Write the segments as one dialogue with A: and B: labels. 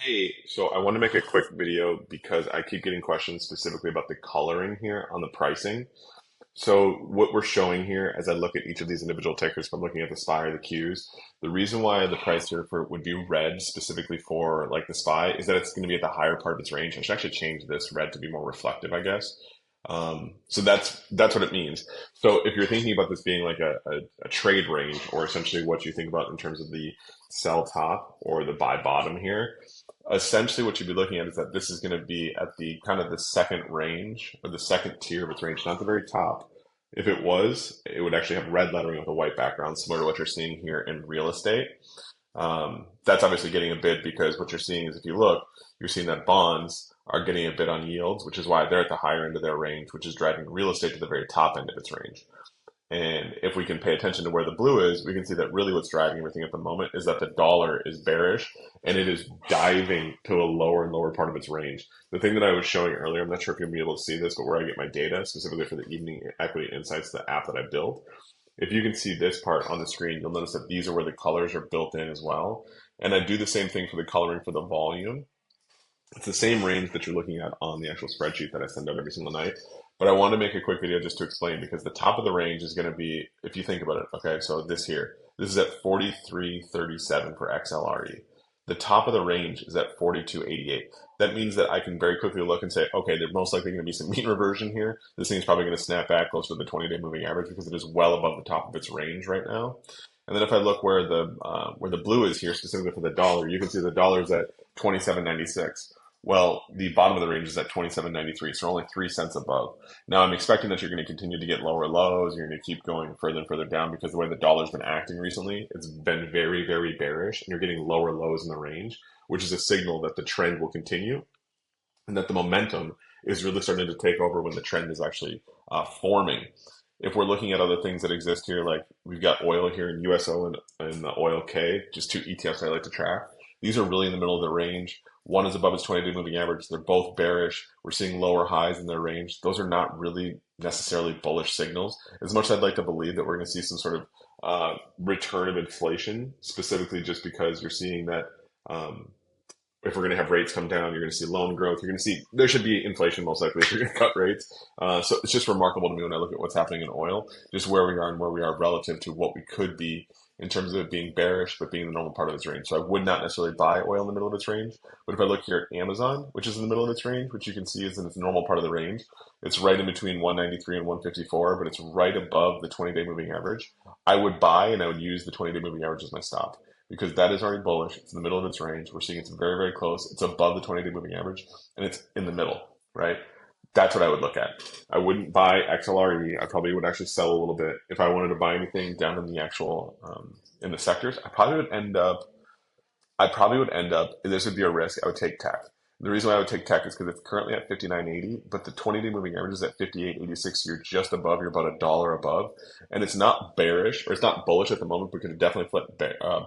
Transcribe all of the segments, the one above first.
A: Hey, so I want to make a quick video because I keep getting questions specifically about the coloring here on the pricing. So what we're showing here, as I look at each of these individual tickers, if I'm looking at the SPY or the Qs, the reason why the price here for would be red specifically for like the SPY is that it's going to be at the higher part of its range. I should actually change this red to be more reflective, I guess. So that's what it means. So if you're thinking about this being like a trade range, or essentially what you think about in terms of the sell top or the buy bottom here, essentially what you'd be looking at is that this is going to be at the kind of the second range or the second tier of its range, not the very top. If it was, it would actually have red lettering with a white background, similar to what you're seeing here in real estate. That's obviously getting a bid because what you're seeing is if you look, you're seeing that bonds are getting a bid on yields, which is why they're at the higher end of their range, which is driving real estate to the very top end of its range. And if we can pay attention to where the blue is, we can see that really what's driving everything at the moment is that the dollar is bearish and it is diving to a lower and lower part of its range. The thing that I was showing earlier, I'm not sure if you'll be able to see this, but where I get my data, specifically for the Evening Equity Insights, the app that I built, if you can see this part on the screen, you'll notice that these are where the colors are built in as well. And I do the same thing for the coloring for the volume. It's the same range that you're looking at on the actual spreadsheet that I send out every single night. But I want to make a quick video just to explain because the top of the range is going to be, if you think about it, okay, so this here, this is at 43.37 for XLRE. The top of the range is at 42.88. That means that I can very quickly look and say, okay, there's most likely going to be some mean reversion here. This thing is probably going to snap back closer to the 20-day moving average because it is well above the top of its range right now. And then if I look where the blue is here, specifically for the dollar, you can see the dollar is at 27.96. Well, the bottom of the range is at 27.93, so only 3 cents above. Now, I'm expecting that you're going to continue to get lower lows. You're going to keep going further and further down because the way the dollar's been acting recently, it's been very, very bearish, and you're getting lower lows in the range, which is a signal that the trend will continue and that the momentum is really starting to take over when the trend is actually forming. If we're looking at other things that exist here, like we've got oil here in USO and the OILK, just two ETFs I like to track. These are really in the middle of the range. One is above its 20-day moving average. They're both bearish. We're seeing lower highs in their range. Those are not really necessarily bullish signals. As much as I'd like to believe that we're going to see some sort of return of inflation, specifically just because you're seeing that if we're going to have rates come down, you're going to see loan growth. You're going to see there should be inflation most likely if you're going to cut rates. So it's just remarkable to me when I look at what's happening in oil, just where we are and where we are relative to what we could be in terms of it being bearish, but being the normal part of its range. So I would not necessarily buy oil in the middle of its range. But if I look here at Amazon, which is in the middle of its range, which you can see is in its normal part of the range, it's right in between 193 and 154, but it's right above the 20-day moving average. I would buy and I would use the 20-day moving average as my stop because that is already bullish. It's in the middle of its range. We're seeing it's very, very close. It's above the 20-day moving average and it's in the middle, right? That's what I would look at. I wouldn't buy XLRE. I probably would actually sell a little bit. If I wanted to buy anything down in the actual, in the sectors, I probably would end up, this would be a risk, I would take tech. The reason why I would take tech is because it's currently at 59.80, but the 20-day moving average is at 58.86. You're just above, you're about $1 above. And it's not bearish, or it's not bullish at the moment, but it could definitely flip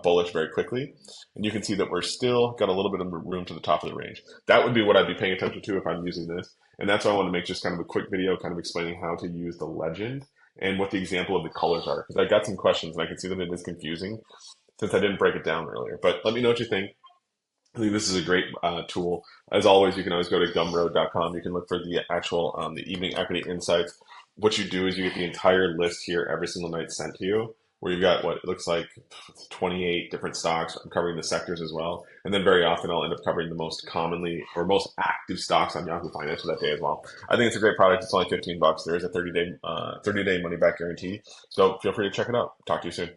A: bullish very quickly. And you can see that we're still got a little bit of room to the top of the range. That would be what I'd be paying attention to if I'm using this. And that's why I want to make just kind of a quick video kind of explaining how to use the legend and what the example of the colors are. Because I got some questions and I can see that it is confusing since I didn't break it down earlier. But let me know what you think. I think this is a great tool. As always, you can always go to gumroad.com. You can look for the actual the Evening Equity Insights. What you do is you get the entire list here every single night sent to you, where you've got what it looks like 28 different stocks. I'm covering the sectors as well. And then very often I'll end up covering the most commonly or most active stocks on Yahoo Finance for that day as well. I think it's a great product. It's only $15. There is a 30-day money back guarantee. So feel free to check it out. Talk to you soon.